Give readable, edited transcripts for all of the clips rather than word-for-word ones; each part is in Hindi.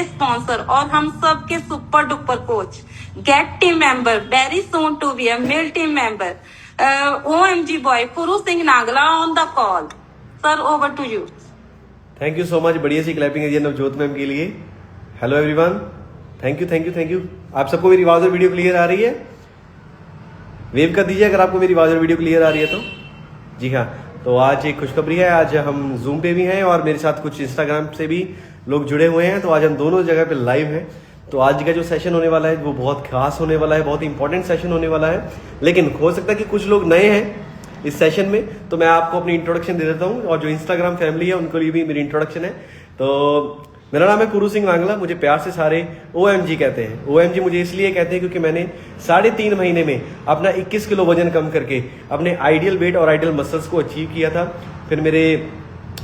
स्पॉन्सर और हम सब के super duper coach get team member very soon to be a male team member OMG boy Furu Singh Nagla on the call. Sir over to you. Thank you so much. बढ़िया सी क्लैपिंग है नवजोत मैम के लिए। Hello everyone, thank you thank you thank you. आप सबको मेरी आवाज और वीडियो क्लियर आ रही है? वेव कर दीजिए अगर आपको मेरी आवाज और वीडियो क्लियर आ रही है तो। जी हाँ, तो आज एक खुशखबरी है। आज हम जूम पे भी हैं और मेरे साथ कुछ इंस्टाग्राम से भी लोग जुड़े हुए हैं। तो आज हम दोनों जगह पे लाइव हैं। तो आज का जो सेशन होने वाला है वो बहुत खास होने वाला है, बहुत इंपॉर्टेंट सेशन होने वाला है। लेकिन हो सकता है कि कुछ लोग नए हैं इस सेशन में, तो मैं आपको अपनी इंट्रोडक्शन दे देता हूँ। और जो इंस्टाग्राम फैमिली है उनको लिए भी मेरी इंट्रोडक्शन है। तो मेरा नाम है पुरू सिंह नांगला, मुझे प्यार से सारे OMG कहते हैं। OMG मुझे इसलिए कहते हैं क्योंकि मैंने 3.5 महीने में अपना 21 किलो वजन कम करके अपने आइडियल वेट और आइडियल मसल्स को अचीव किया था। फिर मेरे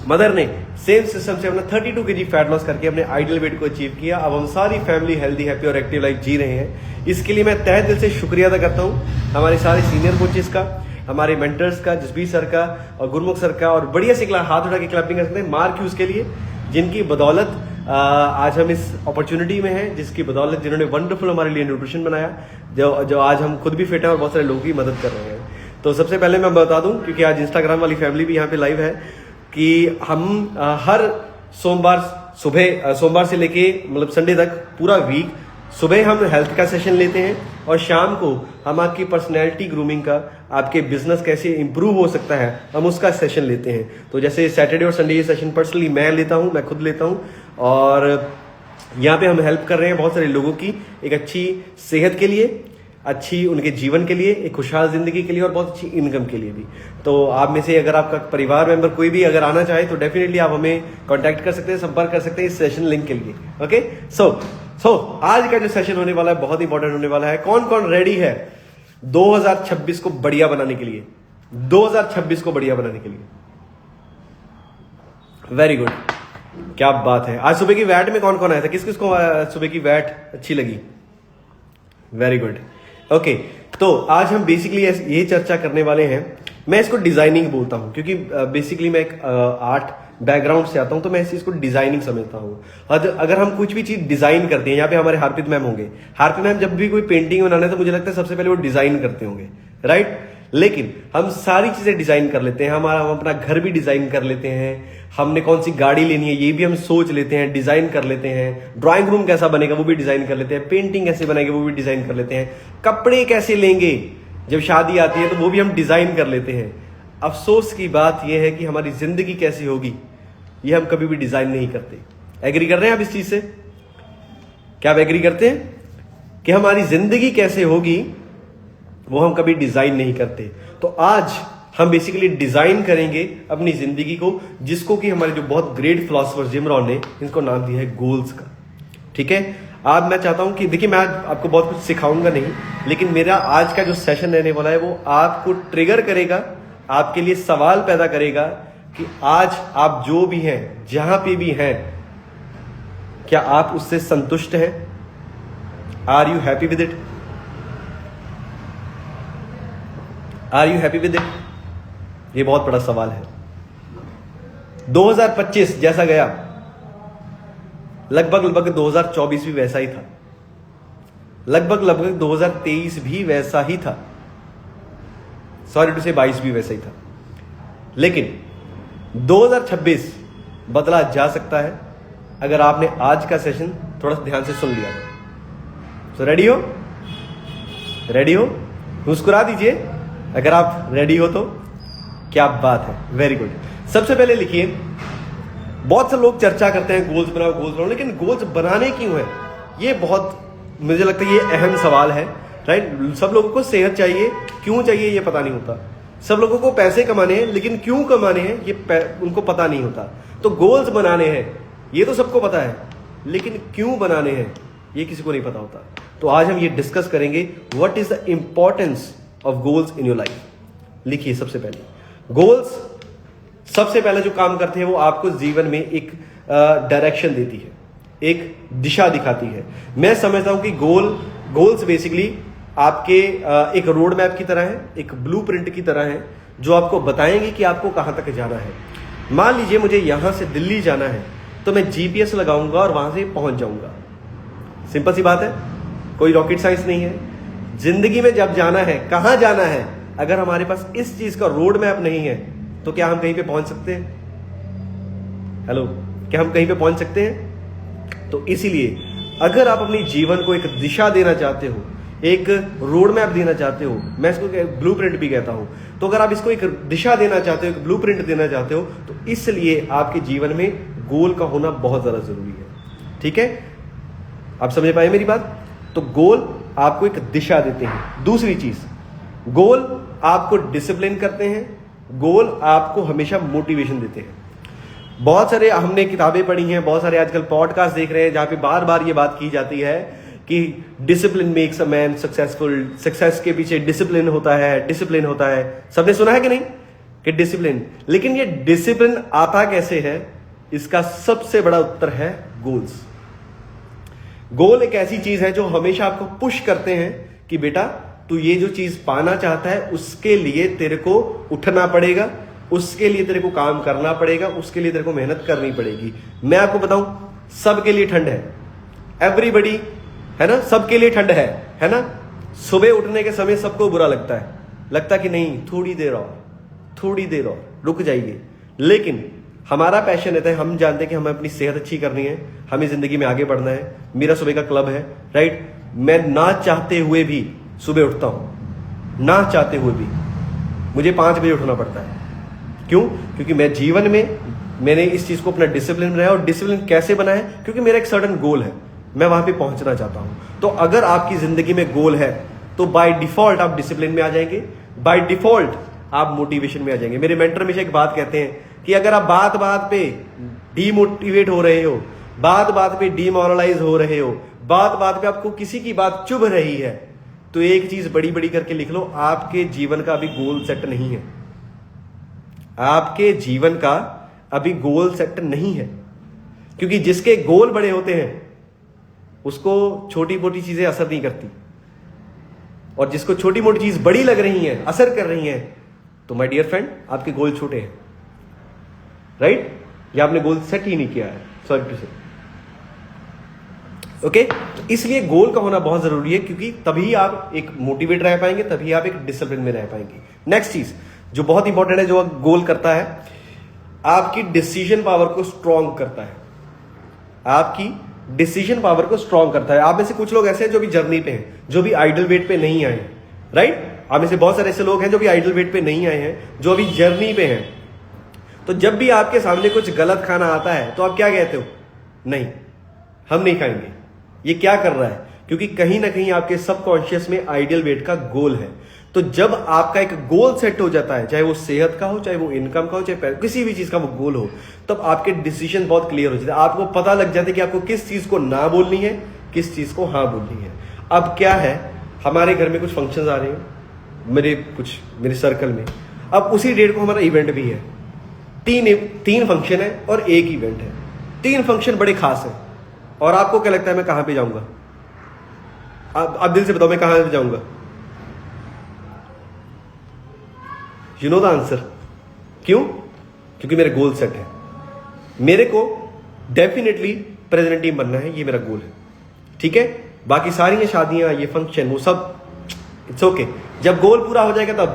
मदर ने सेम सिस्टम से अपना 32 kg फैट लॉस करके अपने आइडियल वेट को अचीव किया। अब हम सारी फैमिली हेल्दी, हैप्पी और एक्टिव लाइफ जी रहे हैं। इसके लिए मैं तहे दिल से शुक्रिया अदा करता हूँ हमारे सारे सीनियर कोचेस का, हमारे मेंटर्स का, जसबीर सर का और गुरमुख सर का। और बढ़िया से हाथ उठा के क्लैपिंग कर सकते हैं मार्क ह्यूज के लिए, जिनकी बदौलत आज हम इस अपॉर्चुनिटी में हैं, जिसकी बदौलत जिन्होंने वंडरफुल हमारे लिए न्यूट्रिशन बनाया, जो आज हम खुद भी फिट हैं और बहुत सारे लोगों की मदद कर रहे हैं। तो सबसे पहले मैं बता दूं, क्योंकि आज इंस्टाग्राम वाली फैमिली भी यहाँ पे लाइव है, कि हम हर सोमवार से लेके मतलब संडे तक पूरा वीक सुबह हम हेल्थ का सेशन लेते हैं और शाम को हम आपकी पर्सनैलिटी ग्रूमिंग का, आपके बिजनेस कैसे इंप्रूव हो सकता है, हम उसका सेशन लेते हैं। तो जैसे सैटरडे और संडे ये सेशन पर्सनली मैं लेता हूँ, मैं खुद लेता हूँ। और यहाँ पे हम हेल्प कर रहे हैं बहुत सारे लोगों की एक अच्छी सेहत के लिए, अच्छी उनके जीवन के लिए, एक खुशहाल जिंदगी के लिए और बहुत अच्छी इनकम के लिए भी। तो आप में से अगर आपका परिवार मेंबर कोई भी अगर आना चाहे तो डेफिनेटली आप हमें कांटेक्ट कर सकते हैं, संपर्क कर सकते हैं इस सेशन लिंक के लिए। ओके, सो आज का जो सेशन होने वाला है बहुत इंपॉर्टेंट होने वाला है। कौन कौन रेडी है 2026 को बढ़िया बनाने के लिए? 2026 को बढ़िया बनाने के लिए वेरी गुड, क्या बात है। आज सुबह की वैट में कौन कौन आया था? किस किस को सुबह की वैट अच्छी लगी? Very good. ओके, तो आज हम बेसिकली ये चर्चा करने वाले हैं। मैं इसको डिजाइनिंग बोलता हूं क्योंकि बेसिकली मैं एक आर्ट बैकग्राउंड से आता हूं, तो मैं इस चीज को डिजाइनिंग समझता हूं। अगर हम कुछ भी चीज डिजाइन करते हैं, यहाँ पे हमारे हार्पित मैम होंगे, हार्पित मैम जब भी कोई पेंटिंग बनाना है तो मुझे लगता है सबसे पहले वो डिजाइन करते होंगे, राइट? लेकिन हम सारी चीजें डिजाइन कर लेते हैं। हम अपना घर भी डिजाइन कर लेते हैं, हमने कौन सी गाड़ी लेनी है ये भी हम सोच लेते हैं, डिजाइन कर लेते हैं। ड्राइंग रूम कैसा बनेगा वो भी डिजाइन कर लेते हैं, पेंटिंग कैसे बनेगी वो भी डिजाइन कर लेते हैं, कपड़े कैसे लेंगे जब शादी आती है तो वो भी हम डिजाइन कर लेते हैं। अफसोस की बात यह है कि हमारी जिंदगी कैसी होगी ये हम कभी भी डिजाइन नहीं करते। एग्री कर रहे हैं आप इस चीज से? क्या आप एग्री करते हैं कि हमारी जिंदगी कैसे होगी वो हम कभी डिजाइन नहीं करते? तो आज हम बेसिकली डिजाइन करेंगे अपनी जिंदगी को, जिसको कि हमारे जो बहुत ग्रेट फिलोसोफर जिम रॉन ने इनको नाम दिया है गोल्स का। ठीक है, आज मैं चाहता हूं कि देखिए, मैं आपको बहुत कुछ सिखाऊंगा नहीं, लेकिन मेरा आज का जो सेशन रहने वाला है वो आपको ट्रिगर करेगा, आपके लिए सवाल पैदा करेगा कि आज आप जो भी हैं, जहां पे भी हैं, क्या आप उससे संतुष्ट हैं? Are you happy with it? Are you happy with it? ये बहुत बड़ा सवाल है। 2025 जैसा गया, लगभग 2024 भी वैसा ही था, लगभग 2023 भी वैसा ही था, सॉरी टू से 22 भी वैसा ही था। लेकिन 2026 बदला जा सकता है अगर आपने आज का सेशन थोड़ा सा ध्यान से सुन लिया। तो रेडी हो? रेडी हो? मुस्कुरा दीजिए अगर आप रेडी हो तो। क्या बात है, वेरी गुड। सबसे पहले लिखिए, बहुत से लोग चर्चा करते हैं गोल्स बनाओ, लेकिन गोल्स बनाने क्यों है? ये बहुत, मुझे लगता है ये अहम सवाल है, राइट? सब लोगों को सेहत चाहिए, क्यों चाहिए ये पता नहीं होता। सब लोगों को पैसे कमाने हैं, लेकिन क्यों कमाने हैं ये उनको पता नहीं होता। तो गोल्स बनाने हैं ये तो सबको पता है, लेकिन क्यों बनाने हैं ये किसी को नहीं पता होता। तो आज हम ये डिस्कस करेंगे, what is the importance of goals in your life. लिखिए, सबसे पहले गोल्स सबसे पहले जो काम करते हैं वो आपको जीवन में एक डायरेक्शन देती है, एक दिशा दिखाती है। मैं समझता हूं कि गोल्स बेसिकली आपके एक रोड मैप की तरह है, एक ब्लूप्रिंट की तरह है, जो आपको बताएंगे कि आपको कहां तक जाना है। मान लीजिए मुझे यहां से दिल्ली जाना है, तो मैं जीपीएस लगाऊंगा और वहां से पहुंच जाऊंगा। सिंपल सी बात है, कोई रॉकेट साइंस नहीं है। जिंदगी में जब जाना है, कहां जाना है, अगर हमारे पास इस चीज का रोड मैप नहीं है तो क्या हम कहीं पे पहुंच सकते हैं? हेलो, क्या हम कहीं पे पहुंच सकते हैं? तो इसीलिए अगर आप अपने जीवन को एक दिशा देना चाहते हो, एक रोड मैप देना चाहते हो, मैं इसको ब्लूप्रिंट भी कहता हूं, तो अगर आप इसको एक दिशा देना चाहते हो, एक ब्लूप्रिंट देना चाहते हो, तो इसलिए आपके जीवन में गोल का होना बहुत ज्यादा जरूरी है। ठीक है, आप समझ पाए मेरी बात? तो गोल आपको एक दिशा देते हैं। दूसरी चीज, गोल आपको डिसिप्लिन करते हैं, गोल आपको हमेशा मोटिवेशन देते हैं। बहुत सारे हमने किताबें पढ़ी हैं, बहुत सारे आजकल पॉडकास्ट देख रहे हैं जहां पे बार बार ये बात की जाती है कि discipline makes a man successful. Success के पीछे डिसिप्लिन होता है, डिसिप्लिन होता है। सबने सुना है कि नहीं कि डिसिप्लिन? लेकिन ये डिसिप्लिन आता कैसे है? इसका सबसे बड़ा उत्तर है गोल्स। गोल एक ऐसी चीज है जो हमेशा आपको पुश करते हैं कि बेटा तू ये जो चीज पाना चाहता है उसके लिए तेरे को उठना पड़ेगा, उसके लिए तेरे को काम करना पड़ेगा, उसके लिए तेरे को मेहनत करनी पड़ेगी। मैं आपको बताऊं, सबके लिए ठंड है, एवरीबडी, है ना, सबके लिए ठंड है ना। सुबह उठने के समय सबको बुरा लगता कि नहीं, थोड़ी देर और रुक जाइए। लेकिन हमारा पैशन रहता है, हम जानते हैं कि हमें अपनी सेहत अच्छी करनी है, हमें जिंदगी में आगे बढ़ना है। मेरा सुबह का क्लब है, राइट। मैं ना चाहते हुए भी सुबह उठता हूं, ना चाहते हुए भी मुझे 5 बजे उठना पड़ता है। क्यों? क्योंकि मैं जीवन में मैंने इस चीज को अपना डिसिप्लिन बनाया। और डिसिप्लिन कैसे बना है? क्योंकि मेरा एक सर्टेन गोल है, मैं वहां पे पहुंचना चाहता हूं। तो अगर आपकी जिंदगी में गोल है तो बाय डिफॉल्ट आप डिसिप्लिन में आ जाएंगे, बाय डिफॉल्ट आप मोटिवेशन में आ जाएंगे। मेरे मेंटर हमेशा एक बात कहते हैं कि अगर आप बात बात पे डीमोटिवेट हो रहे हो, बात बात पे डीमोरलाइज हो रहे हो, बात बात पे आपको किसी की बात चुभ रही है, तो एक चीज बड़ी बड़ी करके लिख लो, आपके जीवन का अभी गोल सेट नहीं है। आपके जीवन का अभी गोल सेट नहीं है। क्योंकि जिसके गोल बड़े होते हैं उसको छोटी मोटी चीजें असर नहीं करती, और जिसको छोटी मोटी चीज बड़ी लग रही है, असर कर रही है, तो माय डियर फ्रेंड आपके गोल छोटे हैं, राइट? या आपने गोल सेट ही नहीं किया है, सॉरी टू से। ओके, इसलिए गोल का होना बहुत जरूरी है, क्योंकि तभी आप एक मोटिवेट रह पाएंगे, तभी आप एक डिसिप्लिन में रह पाएंगे। नेक्स्ट चीज जो बहुत इंपॉर्टेंट है, जो गोल करता है, आपकी डिसीजन पावर को स्ट्रॉन्ग करता है। आपकी डिसीजन पावर को स्ट्रॉन्ग करता है। आप में से कुछ लोग ऐसे हैं जो भी जर्नी पे हैं, जो भी आइडल वेट पे नहीं आए हैं, राइट? आप में से बहुत सारे ऐसे लोग हैं जो भी आइडल वेट पे नहीं आए हैं, जो अभी जर्नी पे हैं। तो जब भी आपके सामने कुछ गलत खाना आता है तो आप क्या कहते हो? नहीं, हम नहीं खाएंगे। ये क्या कर रहा है? क्योंकि कहीं ना कहीं आपके सबकॉन्शियस में आइडियल वेट का गोल है। तो जब आपका एक गोल सेट हो जाता है, चाहे वो सेहत का हो, चाहे वो इनकम का हो, चाहे किसी भी चीज का वो गोल हो, तब आपके डिसीजन बहुत क्लियर हो जाते हैं। आपको पता लग जाता है कि आपको किस चीज को ना बोलनी है, किस चीज को हाँ बोलनी है। अब क्या है, हमारे घर में कुछ फंक्शंस आ रहे हैं, मेरे सर्कल में, अब उसी डेट को हमारा इवेंट भी है। तीन फंक्शन है और एक इवेंट है। 3 फंक्शन बड़े खास हैं, और आपको क्या लगता है मैं कहां पे जाऊंगा? आप दिल से बताओ, मैं कहां पे जाऊंगा? You know the answer. क्यों? क्योंकि मेरे गोल सेट है। मेरे को डेफिनेटली प्रेसिडेंट टीम बनना है, ये मेरा गोल है। ठीक है, बाकी सारी ये शादियां, ये फंक्शन, वो सब इट्स ओके। जब गोल पूरा हो जाएगा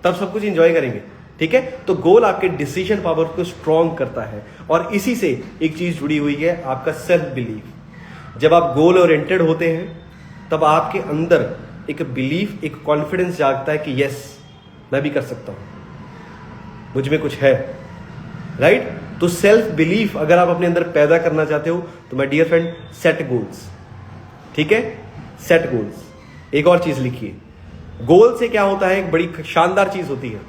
तब सब कुछ एंजॉय करेंगे। ठीक है, तो गोल आपके डिसीजन पावर को स्ट्रॉन्ग करता है, और इसी से एक चीज जुड़ी हुई है, आपका सेल्फ बिलीफ। जब आप गोल ओरिएंटेड होते हैं तब आपके अंदर एक बिलीफ, एक कॉन्फिडेंस जागता है कि यस, मैं भी कर सकता हूं, मुझ में कुछ है, राइट? तो सेल्फ बिलीफ अगर आप अपने अंदर पैदा करना चाहते हो तो my dear friend, set goals. ठीक है, सेट गोल्स। एक और चीज लिखिए, गोल से क्या होता है, एक बड़ी शानदार चीज होती है।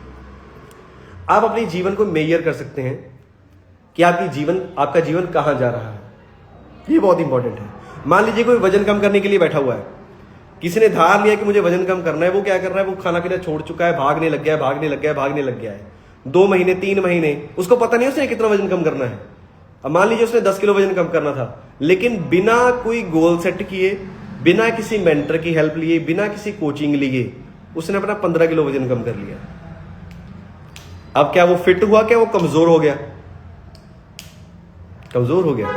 आप अपने जीवन को मेजर कर सकते हैं कि आपका जीवन कहां जा रहा है। ये बहुत इंपॉर्टेंट है। मान लीजिए कोई वजन कम करने के लिए बैठा हुआ है, किसी ने धार लिया कि मुझे वजन कम करना है, वो क्या कर रहा है, वो खाना पीना छोड़ चुका है, भागने लग गया है 2 महीने 3 महीने, उसको पता नहीं उसने कितना वजन कम करना है। अब मान लीजिए उसने 10 किलो वजन कम करना था, लेकिन बिना कोई गोल सेट किए, बिना किसी मेंटर की हेल्प लिए, बिना किसी कोचिंग लिए, उसने अपना 15 किलो वजन कम कर लिया। अब क्या वो फिट हुआ, क्या वो कमजोर हो गया? कमजोर हो गया,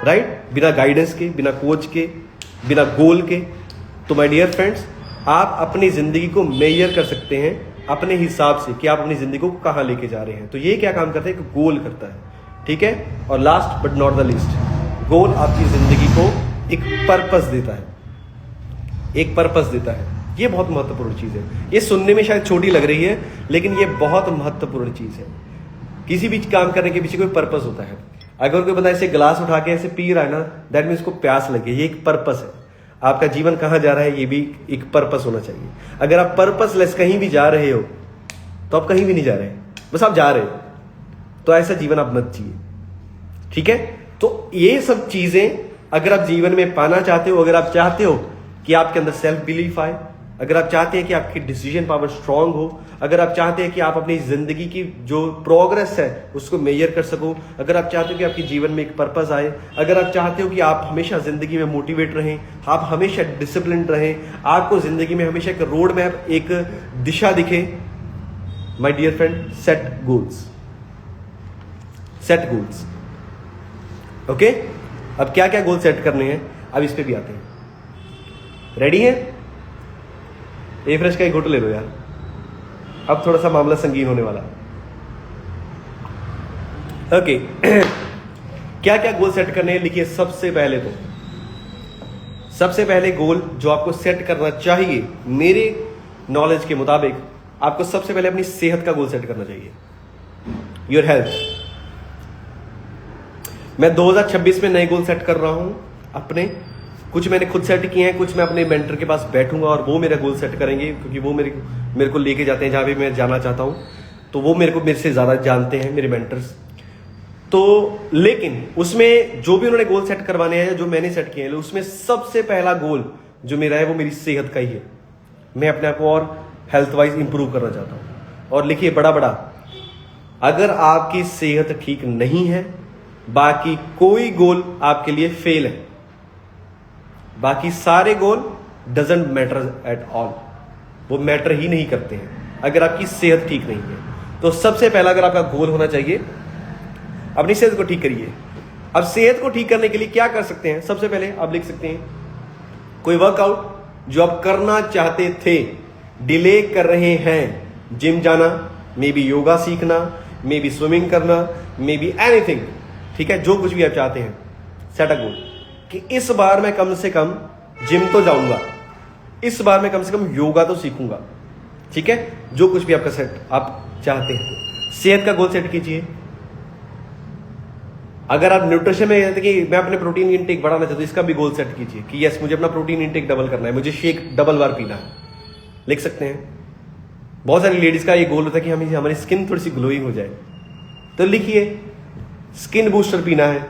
राइट? बिना गाइडेंस के, बिना कोच के, बिना गोल के। तो माय डियर फ्रेंड्स, आप अपनी जिंदगी को मेजर कर सकते हैं अपने हिसाब से कि आप अपनी जिंदगी को कहां लेके जा रहे हैं। तो ये क्या काम करता है? एक गोल करता है, ठीक है? और last but not the least, goal आपकी जिंदगी को एक पर्पस देता है, एक पर्पस देता है। ये बहुत महत्वपूर्ण चीज है। ये सुनने में शायद छोटी लग रही है, लेकिन ये बहुत महत्वपूर्ण चीज है। किसी भी काम करने के पीछे कोई पर्पस होता है। अगर कोई बंदा ऐसे गिलास उठा के ऐसे पी रहा है ना, दैट मीन्स उसको प्यास लगी, ये एक पर्पस है। आपका जीवन कहां जा रहा है, ये भी एक पर्पस होना चाहिए। अगर आप पर्पसलेस कहीं भी जा रहे हो तो आप कहीं भी नहीं जा रहे, बस आप जा रहे हो, तो ऐसा जीवन आप मत जिए, ठीक है? तो ये सब चीजें अगर आप जीवन में पाना चाहते हो, अगर आप चाहते हो कि आपके अंदर सेल्फ बिलीफ आए, अगर आप चाहते हैं कि आपकी डिसीजन पावर स्ट्रांग हो, अगर आप चाहते हैं कि आप अपनी जिंदगी की जो प्रोग्रेस है उसको मेजर कर सको, अगर आप चाहते हो कि आपके जीवन में एक पर्पस आए, अगर आप चाहते हो कि आप हमेशा जिंदगी में मोटिवेट रहें, आप हमेशा डिसिप्लिन रहें, आपको जिंदगी में हमेशा एक रोड मैप, एक दिशा दिखे, my dear friend, set goals, set goals. Okay, अब क्या क्या गोल सेट करने हैं, अब इस पे भी आते हैं। रेडी है? ए फ्रेश का एक घुट ले लो यार, अब थोड़ा सा मामला संगीन होने वाला। ओके क्या क्या गोल सेट करने हैं, लिखिए। सबसे पहले गोल जो आपको सेट करना चाहिए, मेरे नॉलेज के मुताबिक आपको सबसे पहले अपनी सेहत का गोल सेट करना चाहिए, योर हेल्थ। मैं 2026 में नए गोल सेट कर रहा हूं अपने, कुछ मैंने खुद सेट किए हैं, कुछ मैं अपने मेंटर के पास बैठूंगा और वो मेरा गोल सेट करेंगे, क्योंकि वो मेरे को लेके जाते हैं जहां भी मैं जाना चाहता हूं, तो वो मेरे से ज्यादा जानते हैं, मेरे मेंटर्स। तो लेकिन उसमें जो भी उन्होंने गोल सेट करवाने हैं, जो मैंने सेट किए हैं, उसमें सबसे पहला गोल जो मेरा है वो मेरी सेहत का ही है। मैं अपने आप को और हेल्थ वाइज इंप्रूव करना चाहता हूं। और लिखिए बड़ा, अगर आपकी सेहत ठीक नहीं है, बाकी कोई गोल आपके लिए फेल है। बाकी सारे गोल डजंट मैटर एट ऑल, वो मैटर ही नहीं करते हैं अगर आपकी सेहत ठीक नहीं है। तो सबसे पहला अगर आपका गोल होना चाहिए, अपनी सेहत को ठीक करिए। अब सेहत को ठीक करने के लिए क्या कर सकते हैं? सबसे पहले आप लिख सकते हैं कोई वर्कआउट जो आप करना चाहते थे, डिले कर रहे हैं, जिम जाना, मे बी योगा सीखना, मे बी स्विमिंग करना, मे बी एनीथिंग, ठीक है? जो कुछ भी आप चाहते हैं, सेट अ गोल कि इस बार मैं कम से कम जिम तो जाऊंगा, इस बार मैं कम से कम योगा तो सीखूंगा, ठीक है? जो कुछ भी आपका सेट आप चाहते हैं, सेहत का गोल सेट कीजिए। अगर आप न्यूट्रिशन में कहते कि मैं अपने प्रोटीन इंटेक बढ़ाना चाहता हूं, इसका भी गोल सेट कीजिए कि यस मुझे अपना प्रोटीन इंटेक डबल करना है, मुझे शेक डबल बार पीना है, लिख सकते हैं। बहुत सारी लेडीज का ये गोल होता है कि हमारी स्किन थोड़ी सी ग्लोइंग हो जाए, तो लिखिए स्किन बूस्टर पीना है,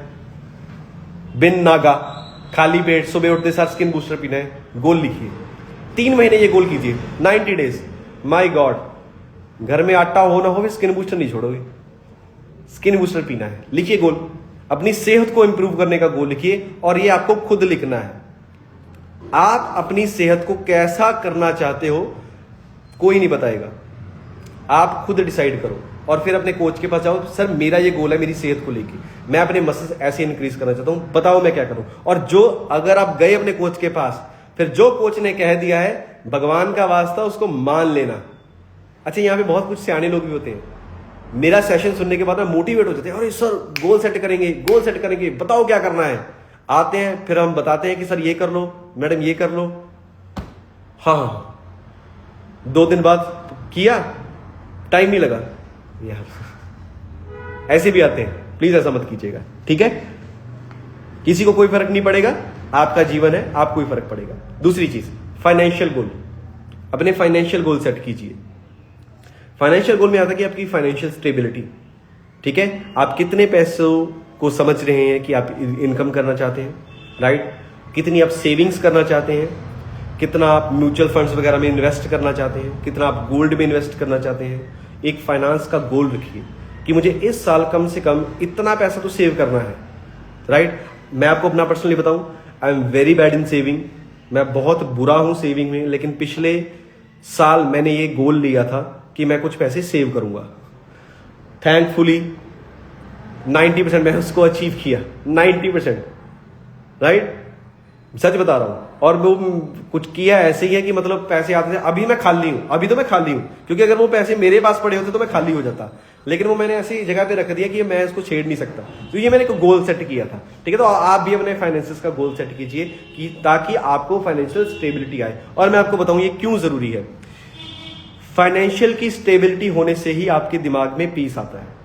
बिन नागा, खाली पेट, सुबह उठते साथ स्किन बूस्टर पीना है, गोल लिखिए। 3 महीने ये गोल कीजिए, 90 डेज। माय गॉड, घर में आटा हो ना हो, स्किन बूस्टर नहीं छोड़ोगे, स्किन बूस्टर पीना है, लिखिए गोल। अपनी सेहत को इंप्रूव करने का गोल लिखिए, और ये आपको खुद लिखना है। आप अपनी सेहत को कैसा करना चाहते हो कोई नहीं बताएगा, आप खुद डिसाइड करो। और फिर अपने कोच के पास जाओ, सर मेरा ये गोल है मेरी सेहत को लेके, मैं अपने मसल्स ऐसे इंक्रीज करना चाहता हूं, बताओ मैं क्या करूं। और जो अगर आप गए अपने कोच के पास, फिर जो कोच ने कह दिया है भगवान का वास्ता उसको मान लेना। अच्छा, यहां पे बहुत कुछ सियाने लोग भी होते हैं, मेरा सेशन सुनने के बाद मोटिवेट हो जाते हैं, अरे सर गोल सेट करेंगे, बताओ क्या करना है। आते हैं, फिर हम बताते हैं कि सर ये कर लो, मैडम ये कर लो। हाँ, 2 दिन बाद किया, टाइम नहीं लगा यार। ऐसे भी आते हैं, प्लीज ऐसा मत कीजिएगा, ठीक है? किसी को कोई फर्क नहीं पड़ेगा, आपका जीवन है, आपको ही फर्क पड़ेगा। दूसरी चीज, फाइनेंशियल गोल। अपने फाइनेंशियल गोल सेट कीजिए। फाइनेंशियल गोल में आता है कि आपकी फाइनेंशियल स्टेबिलिटी, ठीक है? आप कितने पैसों को समझ रहे हैं कि आप इनकम करना चाहते हैं, राइट? कितनी आप सेविंग्स करना चाहते हैं, कितना आप म्यूचुअल फंड्स वगैरह में इन्वेस्ट करना चाहते हैं, कितना आप गोल्ड में इन्वेस्ट करना चाहते हैं। एक फाइनेंस का गोल रखिए कि मुझे इस साल कम से कम इतना पैसा तो सेव करना है, राइट? मैं आपको अपना पर्सनली बताऊं, आई am very bad in saving, मैं बहुत बुरा हूं सेविंग में। लेकिन पिछले साल मैंने ये गोल लिया था कि मैं कुछ पैसे सेव करूंगा। थैंकफुली 90% मैं उसको अचीव किया, 90%, राइट, सच बता रहा हूं। और वो कुछ किया ऐसे ही है कि मतलब पैसे आते थे, अभी मैं खाली हूं, अभी तो मैं खाली हूं, क्योंकि अगर वो पैसे मेरे पास पड़े होते तो मैं खाली हो जाता, लेकिन वो मैंने ऐसी जगह पे रख दिया कि मैं इसको छेड़ नहीं सकता। तो ये मैंने एक गोल सेट किया था, ठीक है। तो आप भी अपने फाइनेंसेस का गोल सेट कीजिए कि ताकि आपको फाइनेंशियल स्टेबिलिटी आए। और मैं आपको बताऊं ये क्यों जरूरी है। फाइनेंशियल की स्टेबिलिटी होने से ही आपके दिमाग में पीस आता है।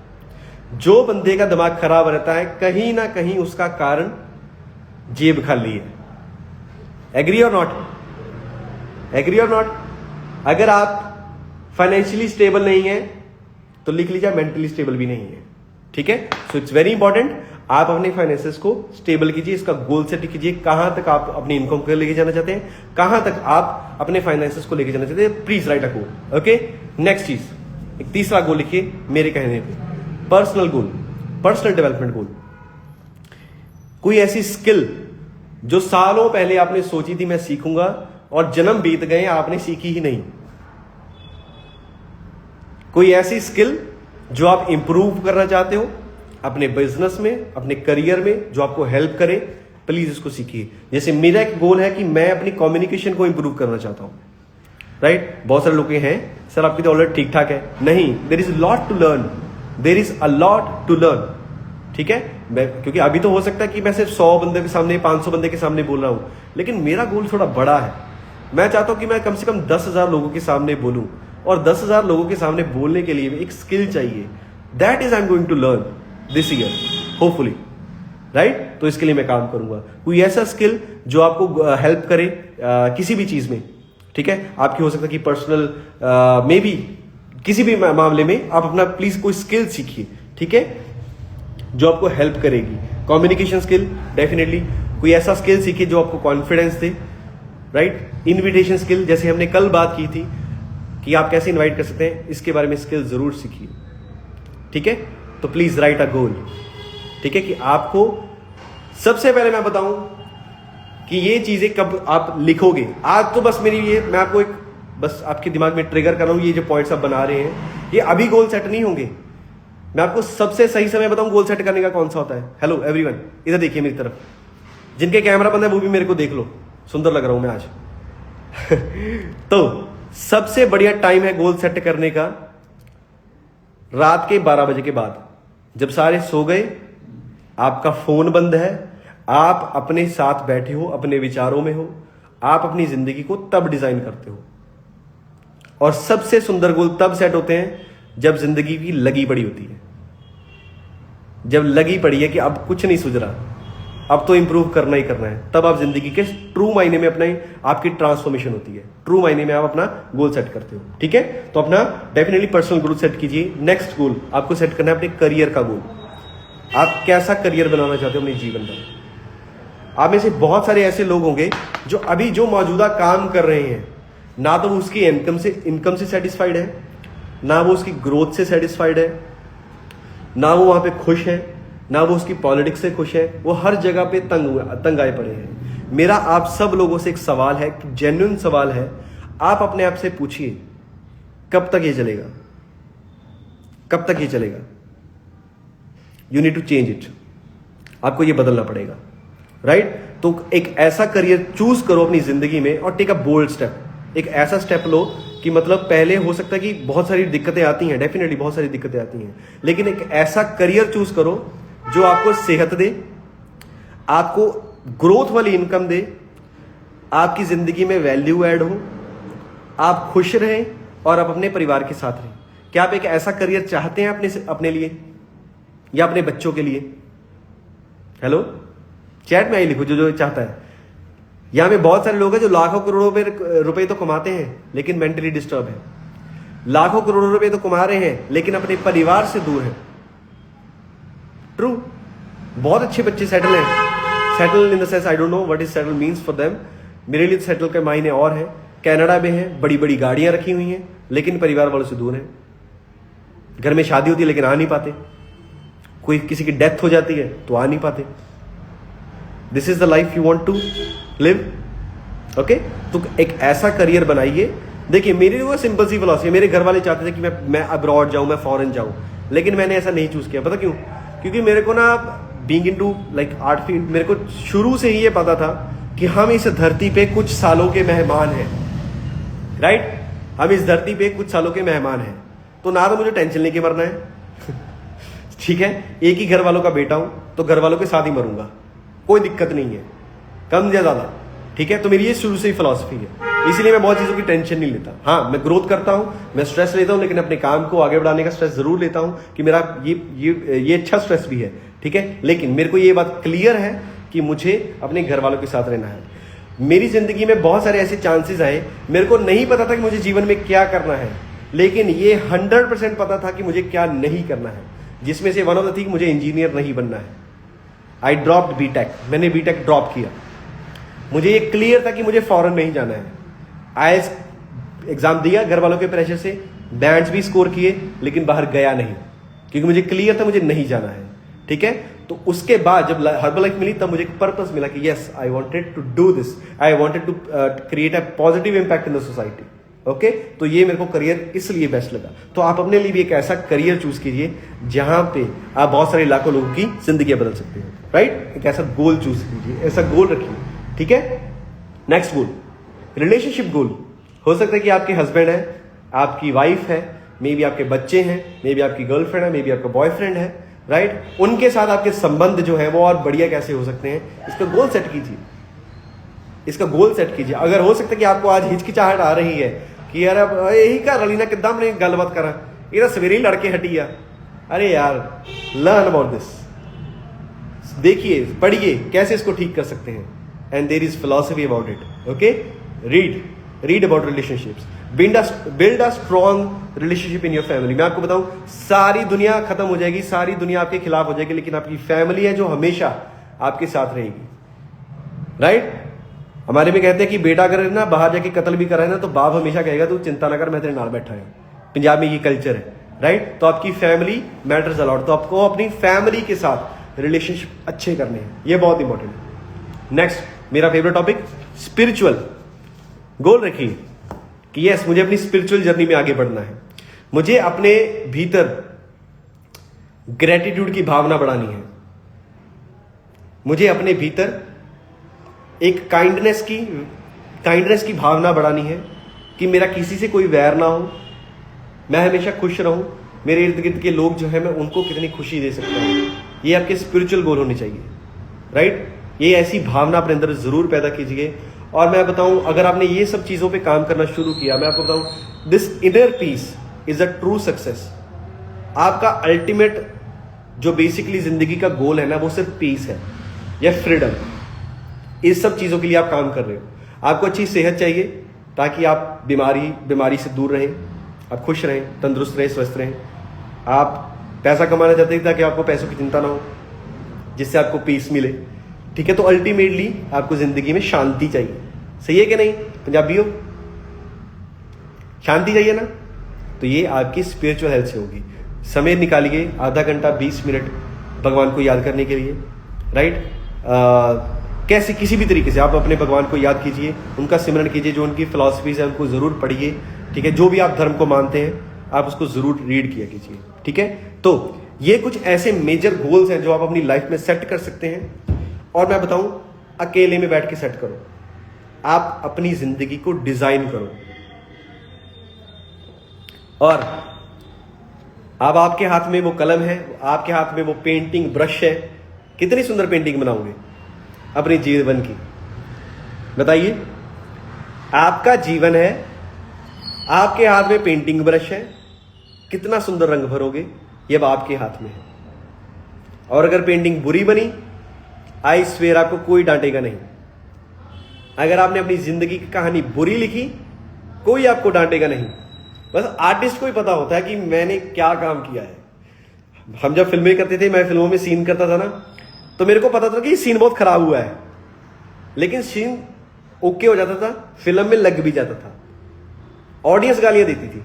जो बंदे का दिमाग खराब रहता है, कहीं ना कहीं उसका कारण जेब खाली है। एग्री और नॉट? एग्री और नॉट? अगर आप फाइनेंशियली स्टेबल नहीं है तो लिख लीजिए मेंटली स्टेबल भी नहीं है, ठीक है। सो इट्स वेरी इंपॉर्टेंट, आप अपने फाइनेंसेस को स्टेबल कीजिए, इसका गोल सेट कीजिए, कहां तक आप अपनी इनकम को लेके जाना चाहते हैं, कहां तक आप अपने फाइनेंसेस को लेके जाना चाहते हैं। Please right a goal. Okay, next चीज, एक तीसरा गोल लिखिए मेरे कहने पे, personal goal, personal development goal. कोई ऐसी स्किल जो सालों पहले आपने सोची थी मैं सीखूंगा और जन्म बीत गए आपने सीखी ही नहीं। कोई ऐसी स्किल जो आप इंप्रूव करना चाहते हो अपने बिजनेस में, अपने करियर में, जो आपको हेल्प करे, प्लीज इसको सीखिए। जैसे मेरा एक गोल है कि मैं अपनी कम्युनिकेशन को इंप्रूव करना चाहता हूं, राइट। बहुत सारे लोग हैं सर आपकी तो ऑलरेडी ठीक ठाक है। नहीं, there is lot to learn, there is a lot to learn, ठीक है। मैं क्योंकि अभी तो हो सकता है कि मैं सिर्फ 100 बंदे के सामने, 500 बंदे के सामने बोल रहा हूं, लेकिन मेरा गोल थोड़ा बड़ा है। मैं चाहता हूं कि मैं कम से कम 10,000 लोगों के सामने बोलूं, और 10,000 लोगों के सामने बोलने के लिए एक स्किल चाहिए। That is I am going to learn this year hopefully, right. तो इसके लिए मैं काम करूंगा। कोई ऐसा स्किल जो आपको हेल्प करे किसी भी चीज में, ठीक है। आपकी हो सकता है कि पर्सनल मे बी किसी भी मामले में आप अपना प्लीज कोई स्किल सीखिए, ठीक है, जो आपको हेल्प करेगी। कम्युनिकेशन स्किल डेफिनेटली, कोई ऐसा स्किल सीखिए जो आपको कॉन्फिडेंस दे, राइट। इनविटेशन स्किल, जैसे हमने कल बात की थी कि आप कैसे इनवाइट कर सकते हैं, इसके बारे में स्किल जरूर सीखिए, ठीक है। तो प्लीज राइट अ गोल, ठीक है, कि आपको सबसे पहले मैं बताऊं कि ये चीजें कब आप लिखोगे। आज तो बस मेरी ये, मैं आपको एक बस आपके दिमाग में ट्रिगर कर रहा हूं, ये जो पॉइंट्स आप बना रहे हैं ये अभी गोल सेट नहीं होंगे। मैं आपको सबसे सही समय बताऊं गोल सेट करने का कौन सा होता है। हेलो एवरीवन, इधर देखिए मेरी तरफ, जिनके कैमरा बंद है वो भी मेरे को देख लो, सुंदर लग रहा हूं मैं आज तो सबसे बढ़िया टाइम है गोल सेट करने का रात के 12 बजे के बाद, जब सारे सो गए, आपका फोन बंद है, आप अपने साथ बैठे हो, अपने विचारों में हो, आप अपनी जिंदगी को तब डिजाइन करते हो। और सबसे सुंदर गोल तब सेट होते हैं जब जिंदगी की लगी पड़ी होती है, जब लगी पड़ी है कि अब कुछ नहीं सुझ रहा, अब तो इंप्रूव करना ही करना है, तब आप जिंदगी के ट्रू मायने में अपना आपकी ट्रांसफॉर्मेशन होती है, ट्रू मायने में आप अपना गोल सेट करते हो, ठीक है। तो अपना डेफिनेटली पर्सनल गोल सेट कीजिए। नेक्स्ट गोल आपको सेट करना है अपने करियर का गोल। आप कैसा करियर बनाना चाहते हो अपने जीवन में। आप में से बहुत सारे ऐसे लोग होंगे जो अभी जो मौजूदा काम कर रहे हैं, ना तो वो उसकी इनकम से सेटिस्फाइड है, ना वो उसकी ग्रोथ से सेटिस्फाइड है, ना वो वहां पे खुश है, ना वो उसकी पॉलिटिक्स से खुश है, वो हर जगह पे तंग आए पड़े हैं। मेरा आप सब लोगों से एक सवाल है, जेन्युइन सवाल है, आप अपने आप से पूछिए कब तक ये चलेगा, कब तक ये चलेगा। You need to change it, आपको ये बदलना पड़ेगा, राइट। तो एक ऐसा करियर चूज करो अपनी जिंदगी में और टेक अ बोल्ड स्टेप। एक ऐसा स्टेप लो कि मतलब पहले हो सकता है कि बहुत सारी दिक्कतें आती हैं, डेफिनेटली बहुत सारी दिक्कतें आती हैं, लेकिन एक ऐसा करियर चूज करो जो आपको सेहत दे, आपको ग्रोथ वाली इनकम दे, आपकी जिंदगी में वैल्यू ऐड हो, आप खुश रहें और आप अपने परिवार के साथ रहें। क्या आप एक ऐसा करियर चाहते हैं अपने लिए या अपने बच्चों के लिए? हेलो, चैट में आई लिखो जो चाहता है। यहां में बहुत सारे लोग हैं जो लाखों करोड़ों रुपए तो कमाते हैं लेकिन मेंटली डिस्टर्ब है, लाखों करोड़ों रुपए तो कमा रहे हैं लेकिन अपने परिवार से दूर है। ट्रू, बहुत अच्छे बच्चे सेटल हैं, settle in the sense I don't know what is settle means for them. मेरे लिए सेटल के मायने और है, कनाडा में है, बड़ी बड़ी गाड़ियां रखी हुई हैं लेकिन परिवार वालों से दूर है, घर में शादी होती है लेकिन आ नहीं पाते, कोई किसी की डेथ हो जाती है तो आ नहीं पाते। This is the life you want to live, okay. तो एक ऐसा करियर बनाइए। देखिए मेरी वो सिंपल सी फिलॉसफी है, मेरे घर वाले चाहते थे कि मैं अब्रॉड जाऊं, मैं फॉरेन जाऊं, लेकिन मैंने ऐसा नहीं चूज किया। पता क्यों? क्योंकि मेरे को ना being into like art field, मेरे को शुरू से ही ये पता था कि हम इस धरती पे कुछ सालों के मेहमान हैं, राइट? हम इस धरती पे कुछ सालों के मेहमान हैं, तो ना तो मुझे टेंशन लेके मरना है ठीक है, एक ही घर वालों का बेटा हूं तो घर वालों के साथ ही मरूंगा, कोई दिक्कत नहीं है, कम या ज्यादा, ठीक है? तो मेरी ये शुरू से ही फिलॉसफी है, इसलिए मैं बहुत चीजों की टेंशन नहीं लेता। हाँ, मैं ग्रोथ करता हूं, मैं स्ट्रेस लेता हूं, लेकिन अपने काम को आगे बढ़ाने का स्ट्रेस जरूर लेता हूं कि मेरा ये अच्छा स्ट्रेस भी है, ठीक है? लेकिन मेरे को ये बात क्लियर है कि मुझे अपने घर वालों के साथ रहना है। मेरी जिंदगी में बहुत सारे ऐसे चांसेस आए, मेरे को नहीं पता था कि मुझे जीवन में क्या करना है, लेकिन ये 100% पता था कि मुझे क्या नहीं करना है, जिसमें से वन ऑफ द थिंग मुझे इंजीनियर नहीं बनना है। आई ड्रॉप्ड बीटेक, मैंने बीटेक ड्रॉप किया। मुझे ये क्लियर था कि मुझे फॉरेन नहीं जाना है। आईएएस एग्जाम दिया घर वालों के प्रेशर से, बैंड्स भी स्कोर किए, लेकिन बाहर गया नहीं, क्योंकि मुझे क्लियर था मुझे नहीं जाना है, ठीक है? तो उसके बाद जब हर्बलाइफ मिली तब मुझे एक पर्पस मिला कि yes, I wanted to do this, I wanted to create a positive impact in the society. Okay, तो ये मेरे को करियर इसलिए बेस्ट लगा। तो आप अपने लिए भी एक ऐसा करियर चूज कीजिए जहां पे आप बहुत सारे लाखों लोगों की जिंदगी बदल सकते हो, राइट? एक ऐसा गोल चूज कीजिए, ऐसा गोल रखिए, ठीक है? नेक्स्ट गोल, रिलेशनशिप गोल। हो सकता है कि आपके हस्बैंड है, आपकी वाइफ है, मे बी आपके बच्चे हैं, मे बी आपकी गर्लफ्रेंड है, मे बी आपका बॉयफ्रेंड है, राइट? उनके साथ आपके संबंध जो है वो और बढ़िया कैसे हो सकते हैं, इसका गोल सेट कीजिए, इसका गोल सेट कीजिए। अगर हो सकता है कि आपको आज हिचकिचाहट आ रही है कि यार अब यही घर वाली ना कितना अपने गलबात करा, ये तो सवेरे ही लड़के हटी है, अरे यार लर्न अबाउट दिस, देखिए पढ़िए कैसे इसको ठीक कर सकते हैं, and there is philosophy about it. Okay, read about relationships, build a strong relationship in your family. मैं आपको बताऊं, सारी दुनिया खत्म हो जाएगी, सारी दुनिया आपके खिलाफ हो जाएगी, लेकिन आपकी फैमिली है जो हमेशा आपके साथ रहेगी, राइट? हमारे में कहते हैं कि बेटा अगर ना बाहर जाके कत्ल भी करा है ना, तो बाप हमेशा कहेगा तू चिंता ना कर, मैं तेरे नाल बैठा है। पंजाब में ये कल्चर है, राइट? तो आपकी फैमिली मैटर्स अलॉट, तो आपको अपनी फैमिली के साथ रिलेशनशिप अच्छे करने हैं, ये बहुत इंपॉर्टेंट है। नेक्स्ट, मेरा फेवरेट टॉपिक, स्पिरिचुअल गोल रखिए कि यस, मुझे अपनी स्पिरिचुअल जर्नी में आगे बढ़ना है, मुझे अपने भीतर ग्रेटिट्यूड की भावना बढ़ानी है, मुझे अपने भीतर एक काइंडनेस की भावना बढ़ानी है कि मेरा किसी से कोई वैर ना हो, मैं हमेशा खुश रहूं, मेरे इर्द गिर्द के लोग जो है मैं उनको कितनी खुशी दे सकता हूं। ये आपके स्पिरिचुअल गोल होने चाहिए, राइट? ये ऐसी भावना अपने अंदर जरूर पैदा कीजिए। और मैं बताऊं, अगर आपने ये सब चीजों पे काम करना शुरू किया, मैं आपको बताऊं, this inner peace is a true success. आपका अल्टीमेट जो बेसिकली जिंदगी का गोल है ना, वो सिर्फ पीस है या फ्रीडम। इस सब चीजों के लिए आप काम कर रहे हो। आपको अच्छी सेहत चाहिए ताकि आप बीमारी से दूर रहें, आप खुश रहें, तंदुरुस्त रहें, स्वस्थ रहें। आप पैसा कमाना चाहते हैं ताकि आपको पैसों की चिंता ना हो, जिससे आपको पीस मिले, ठीक है? तो अल्टीमेटली आपको जिंदगी में शांति चाहिए, सही है कि नहीं पंजाबियों? शांति चाहिए ना? तो ये आपकी स्पिरिचुअल हेल्थ से होगी। समय निकालिए, आधा घंटा 20 मिनट भगवान को याद करने के लिए, राइट? कैसे, किसी भी तरीके से आप अपने भगवान को याद कीजिए, उनका सिमरन कीजिए, जो उनकी फिलॉसफीज है उनको जरूर पढ़िए, ठीक है? जो भी आप धर्म को मानते हैं आप उसको जरूर रीड किया कीजिए, ठीक है? तो ये कुछ ऐसे मेजर गोल्स हैं जो आप अपनी लाइफ में सेट कर सकते हैं। और मैं बताऊं, अकेले में बैठ के सेट करो, आप अपनी जिंदगी को डिजाइन करो। और अब आपके हाथ में वो कलम है, आपके हाथ में वो पेंटिंग ब्रश है, कितनी सुंदर पेंटिंग बनाओगे अपने जीवन की, बताइए? आपका जीवन है, आपके हाथ में पेंटिंग ब्रश है, कितना सुंदर रंग भरोगे, ये अब आपके हाथ में है। और अगर पेंटिंग बुरी बनी, आई स्वेयर आपको कोई डांटेगा नहीं। अगर आपने अपनी जिंदगी की कहानी बुरी लिखी, कोई आपको डांटेगा नहीं। बस आर्टिस्ट को ही पता होता है कि मैंने क्या काम किया है। हम जब फिल्में करते थे, मैं फिल्मों में सीन करता था ना, तो मेरे को पता था कि सीन बहुत खराब हुआ है, लेकिन सीन ओके हो जाता था, फिल्म में लग भी जाता था, ऑडियंस गालियां देती थी,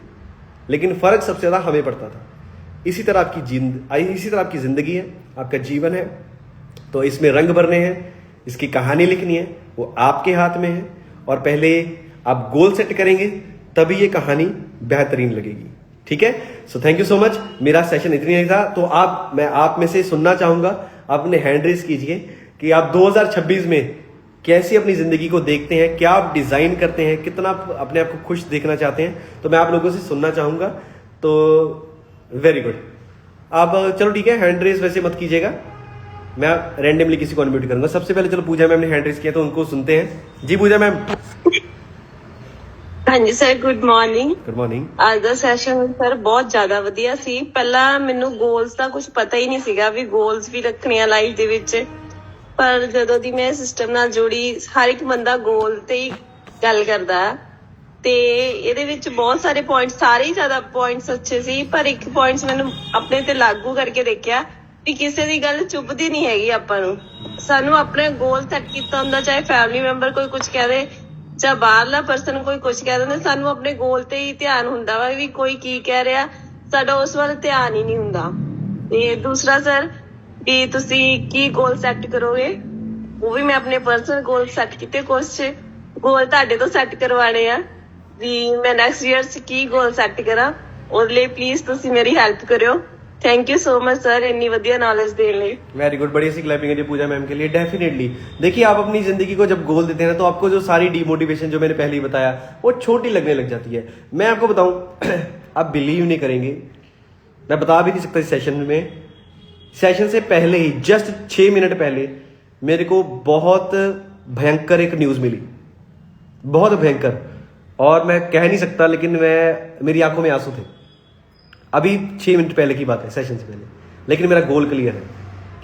लेकिन फर्क सबसे ज्यादा हमें पड़ता था। इसी तरह आपकी जिंदगी है, आपका जीवन है, तो इसमें रंग भरने हैं, इसकी कहानी लिखनी है, वो आपके हाथ में है। और पहले आप गोल सेट करेंगे, तभी ये कहानी बेहतरीन लगेगी, ठीक है। So thank you so much. मेरा सेशन इतनी ही था, तो मैं आप में से सुनना चाहूंगा, अपने हैंड रेज कीजिए कि आप 2026 में कैसी अपनी जिंदगी को देखते हैं, क्या आप डिजाइन करते हैं, कितना अपने आप को खुश देखना चाहते हैं। तो मैं आप लोगों से सुनना चाहूंगा। तो वेरी गुड। आप चलो ठीक है, हैंड रेज वैसे मत कीजिएगा, मैं रैंडमली किसी को अनम्यूट करूंगा। सबसे पहले चलो पूजा मैम ने हैंड रेज किया, तो उनको सुनते हैं। जी पूजा मैम। ਹਾਂਜੀ sir, good morning. Good morning. ਅੱਜ ਦਾ ਸੈਸ਼ਨ ਸਰ ਬਹੁਤ ਜ਼ਿਆਦਾ ਵਧੀਆ ਸੀ। ਪਹਿਲਾਂ ਮੈਨੂੰ ਗੋਲਸ ਦਾ ਕੁਝ ਪਤਾ ਹੀ ਨਹੀਂ ਸੀਗਾ ਵੀ ਗੋਲਸ ਵੀ ਰੱਖਣੇ ਆ ਲਾਈਫ ਦੇ ਵਿੱਚ, ਪਰ ਜਦੋਂ ਦੀ ਮੈਂ ਸਿਸਟਮ ਨਾਲ ਜੁੜੀ, ਹਰ ਇੱਕ ਬੰਦਾ ਗੋਲ ਤੇ ਹੀ ਗੱਲ ਕਰਦਾ ਤੇ ਇਹਦੇ ਵਿੱਚ ਬਹੁਤ ਸਾਰੇ ਪੁਆਇੰਟਸ, ਸਾਰੇ ਹੀ ਜ਼ਿਆਦਾ ਪੁਆਇੰਟਸ ਅੱਛੇ ਸੀ, ਪਰ ਇੱਕ ਪੁਆਇੰਟਸ ਮੈਨੂੰ ਆਪਣੇ ਤੇ ਲਾਗੂ ਕਰਕੇ ਦੇਖਿਆ ਵੀ ਕਿਸੇ ਦੀ ਗੱਲ ਚੁੱਭਦੀ ਨਹੀਂ ਹੈਗੀ। ਆਪਾਂ ਨੂੰ ਸਾਨੂੰ ਆਪਣੇ ਗੋਲ ਸੈੱਟ ਕੀਤਾ ਹੁੰਦਾ, ਚਾਹੇ ਫੈਮਿਲੀ ਮੈਂਬਰ ਕੋਈ ਕੁਝ ਕਹਿ ਦੇ ਜਾਂ ਬਾਹਰਲਾ ਪਰਸਨ ਕੋਈ ਕੁਝ ਕਹਿ ਦਿੰਦਾ, ਸਾਨੂੰ ਆਪਣੇ ਗੋਲ ਤੇ ਹੀ ਧਿਆਨ ਹੁੰਦਾ ਵਾ ਵੀ ਕੋਈ ਕੀ ਕਹਿ ਰਿਹਾ, ਸਾਡਾ ਉਸ ਵੱਲ ਧਿਆਨ ਹੀ ਨਹੀਂ ਹੁੰਦਾ। ਤੇ ਦੂਸਰਾ ਸਰ, ਵੀ ਤੁਸੀਂ ਕੀ ਗੋਲ ਸੈੱਟ ਕਰੋਗੇ, ਉਹ ਵੀ ਮੈਂ ਆਪਣੇ ਪਰਸਨਲ ਗੋਲ ਸੈੱਟ ਕੀਤੇ, ਕੁਝ ਗੋਲ ਤੁਹਾਡੇ ਤੋਂ ਸੈੱਟ ਕਰਵਾਣੇ ਆ ਵੀ ਮੈਂ ਨੈਕਸਟ ਈਅਰ 'ਚ ਕੀ ਗੋਲ ਸੈੱਟ ਕਰਾਂ, ਉਹਦੇ ਲਈ ਪਲੀਜ਼ ਤੁਸੀਂ ਮੇਰੀ ਹੈਲਪ ਕਰਿਓ। Thank you so much sir, इतनी वधिया नॉलेज देने लिए। वेरी गुड, बड़ी सी क्लैपिंग है जी पूजा मैम के लिए। डेफिनेटली देखिए, आप अपनी जिंदगी को जब गोल देते हैं ना, तो आपको जो सारी डीमोटिवेशन जो मैंने पहले ही बताया वो छोटी लगने लग जाती है। मैं आपको बताऊं, आप बिलीव नहीं करेंगे, मैं बता भी नहीं सकता इस सेशन में। सेशन से पहले ही जस्ट 6 मिनट पहले मेरे को बहुत भयंकर एक न्यूज मिली, बहुत भयंकर, और मैं कह नहीं सकता, लेकिन मेरी आंखों में आंसू थे। अभी 6 मिनट पहले की बात है, सेशन से पहले। लेकिन मेरा गोल क्लियर है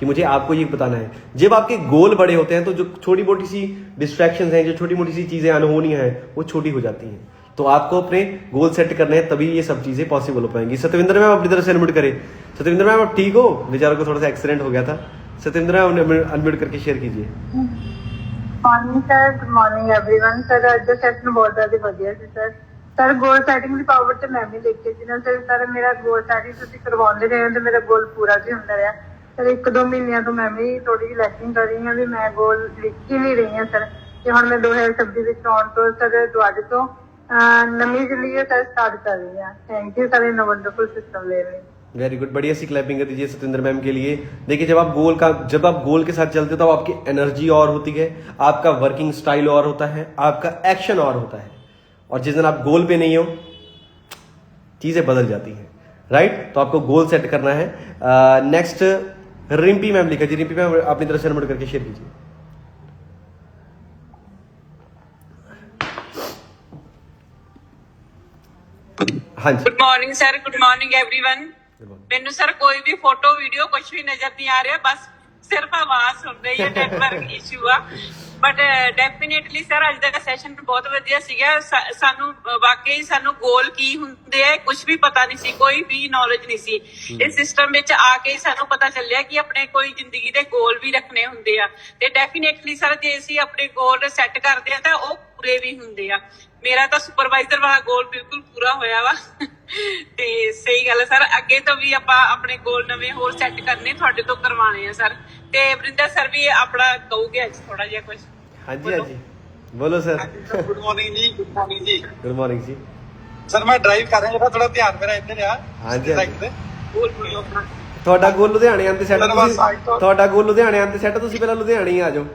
कि मुझे आपको ये बताना है। जब आपके गोल बड़े होते हैं तो जो छोटी मोटी सी डिस्ट्रैक्शंस हैं, जो छोटी मोटी सी चीजें अनहोनी हैं, वो छोटी हो जाती हैं। तो आपको अपने गोल सेट करने हैं, तभी ये सब चीजें पॉसिबल हो पाएंगी। सत्यविंदर मैम अपनी तरफ से अनम्यूट करें। सत्यविंदर मैम आप ठीक हो? बेचारों को थोड़ा सा एक्सीडेंट हो गया था। सत्यविंदर मैम अनम्यूट करके शेयर कीजिए। Morning sir, good morning everyone. Sir ਅੱਜ ਦਾ ਸੈਸ਼ਨ ਬਹੁਤ ਜ਼ਿਆਦਾ ਵਧੀਆ ਸੀ ਸਰ ਗੋਲ ਸੈਟਿੰਗ ਦੀ ਪਾਵਰ ਤੇ ਮੈਂ ਵੀ ਦੇਖੀ ਸੀ ਨਾ ਸਰ ਮੇਰਾ ਗੋਲ ਸੈਟਿੰਗ ਤੁਸੀਂ ਕਰਵਾਉਂਦੇ ਰਹੇ ਹੋ ਤੇ ਮੇਰਾ ਗੋਲ ਪੂਰਾ ਵੀ ਹੁੰਦਾ ਰਿਹਾ ਸਰ। 1-2 ਮਹੀਨਿਆਂ ਤੋਂ ਮੈਂ ਵੀ ਥੋੜੀ ਜਿਹੀ ਲੈਕਿੰਗ ਕਰ ਰਹੀ ਹਾਂ ਵੀ ਮੈਂ ਗੋਲ ਲਿਖ ਹੀ ਨਹੀਂ ਰਹੀ ਹਾਂ ਸਰ। ਤੇ ਹੁਣ ਮੈਂ 2026 ਵਿੱਚ ਆਉਣ ਤੋਂ ਸਰ ਦੁਆਰੇ ਤੋਂ ਨਵੀਂ ਜ਼ਿੰਦਗੀ ਸਰ ਸਟਾर्ट कर रही है। Thank you sir in wonderful system ले रहे। वेरी गुड, बढ़िया सी क्लैपिंग कर दीजिए सत्येंद्र मैम के लिए। देखिए, जब आप गोल के साथ चलते हो तो आपकी एनर्जी और होती है, आपका वर्किंग स्टाइल और होता है, आपका एक्शन और होता है। और जिस दिन आप गोल पे नहीं हो, चीजें बदल जाती हैं। राइट, तो आपको गोल सेट करना है। नेक्स्ट रिम्पी मैम लिखा जी। रिम्पी मैम अपनी तरफ से नंबर करके शेयर कीजिए। हाँ जी, good morning sir, good morning everyone. ਮੈਨੂੰ ਸਰ ਕੋਈ ਵੀ ਫੋਟੋ ਵੀਡੀਓ ਕੁਝ ਵੀ ਨਜ਼ਰ ਨਹੀਂ ਆ ਰਿਹਾ, ਬਸ ਸਿਰਫ ਆਵਾਜ਼ ਸੁਣ ਰਹੀ ਹੈ, ਨੈਟਵਰਕ ਇਸ਼ੂ ਆ। ਬਟ ਡੈਫੀਨੇਟਲੀ ਸਰ ਅੱਜ ਦਾ ਸੈਸ਼ਨ ਬਹੁਤ ਵਧੀਆ ਸੀਗਾ। ਸਾਨੂੰ ਵਾਕਈ ਸਾਨੂੰ ਗੋਲ ਕੀ ਹੁੰਦੇ ਆ ਕੁਝ ਵੀ ਪਤਾ ਨਹੀਂ ਸੀ, ਕੋਈ ਵੀ ਨੌਲੇਜ ਨਹੀਂ ਸੀ। ਇਸ ਸਿਸਟਮ ਵਿੱਚ ਆ ਕੇ ਸਾਨੂੰ ਪਤਾ ਚੱਲਿਆ ਕਿ ਆਪਣੇ ਕੋਈ ਜ਼ਿੰਦਗੀ ਦੇ ਗੋਲ ਵੀ ਰੱਖਣੇ ਹੁੰਦੇ ਆ। ਤੇ ਡੈਫੀਨੇਟਲੀ ਸਰ ਜੇ ਅਸੀਂ ਆਪਣੇ ਗੋਲ ਸੈੱਟ ਕਰਦੇ ਆ ਤਾਂ ਉਹ ਪੂਰੇ ਵੀ ਹੁੰਦੇ ਆ। ਮੇਰਾ ਤਾਂ ਸੁਪਰਵਾਈਜ਼ਰ ਵਾਲਾ ਗੋਲ ਬਿਲਕੁਲ ਪੂਰਾ ਹੋਇਆ ਵਾ। ਤੇ ਸਹੀ ਗੱਲ ਹੈ ਸਰ, ਅੱਗੇ ਤੋਂ ਵੀ ਆਪਾਂ ਆਪਣੇ ਗੋਲ ਨਵੇਂ ਹੋਰ ਸੈੱਟ ਕਰਨੇ, ਤੁਹਾਡੇ ਤੋਂ ਕਰਵਾਣੇ ਆ ਸਰ। ਤੇ ਵਰਿੰਦਰ ਸਰ ਵੀ ਆਪਣਾ ਕਹੂਗੇ ਅੱਜ ਥੋੜਾ ਜਿਹਾ ਕੁਝ। हाँ जी, हाँ जी, बोलो सर। गुड मॉर्निंग जी। गुड मॉर्निंग जी। गुड मॉर्निंग जी। सर मैं ड्राइव कर रहा थोड़ा ध्यान मेरा इधर आ। हाँ जी, हाँ जी। ਬੋਲ ਬੋਲੋ ਆਪਣਾ। ਤੁਹਾਡਾ ਗੋਲ ਲੁਧਿਆਣੇ ਆਂਦੇ ਸੈੱਟ, ਧੰਨਵਾਦ ਸਾਹਿਬ ਤੋਂ। ਤੁਹਾਡਾ ਗੋਲ ਲੁਧਿਆਣੇ ਆਂਦੇ ਸੈੱਟ, ਤੁਸੀਂ ਪਹਿਲਾਂ ਲੁਧਿਆਣੇ ਹੀ ਆ ਜਾਓ।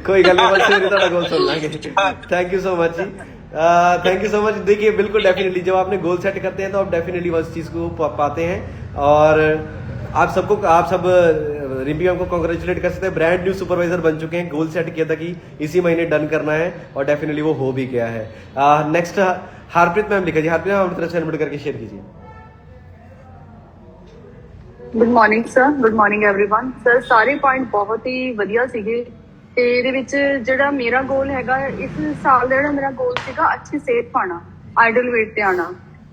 कोई गल नहीं, बस फिर ਤੁਹਾਡਾ ਗੋਲ सुन लांगे। थैंक यू सो मच जी, थैंक यू सो मच। देखिए बिल्कुल डेफिनेटली जब आपने गोल सेट करते हैं तो आप डेफिनेटली उस चीज को पाते हैं। और आप सब रिम्पी मैम को कॉन्ग्रेचुलेट कर सकते हैं, ब्रांड न्यू सुपरवाइजर बन चुके हैं। गोल सेट किया था कि इसी महीने डन करना है और डेफिनेटली वो हो भी गया है। नेक्स्ट हरप्रीत मैम लिखा जी। हरप्रीत मैम अपनी तरफ से अनम्यूट करके शेयर कीजिए। Good morning sir, good morning everyone. Sir ਸਾਰੇ ਪੁਆਇੰਟ ਬਹੁਤ ਹੀ ਵਧੀਆ ਸੀਗੇ ਤੇ ਇਹਦੇ ਵਿੱਚ ਜਿਹੜਾ ਮੇਰਾ ਗੋਲ ਹੈਗਾ, ਇਸ ਸਾਲ ਦਾ ਜਿਹੜਾ ਮੇਰਾ ਗੋਲ ਸੀਗਾ, ਅੱਛੀ ਸਿਹਤ ਪਾਣਾ, ਆਈਡਲ weight ਤੇ ਆਣਾ।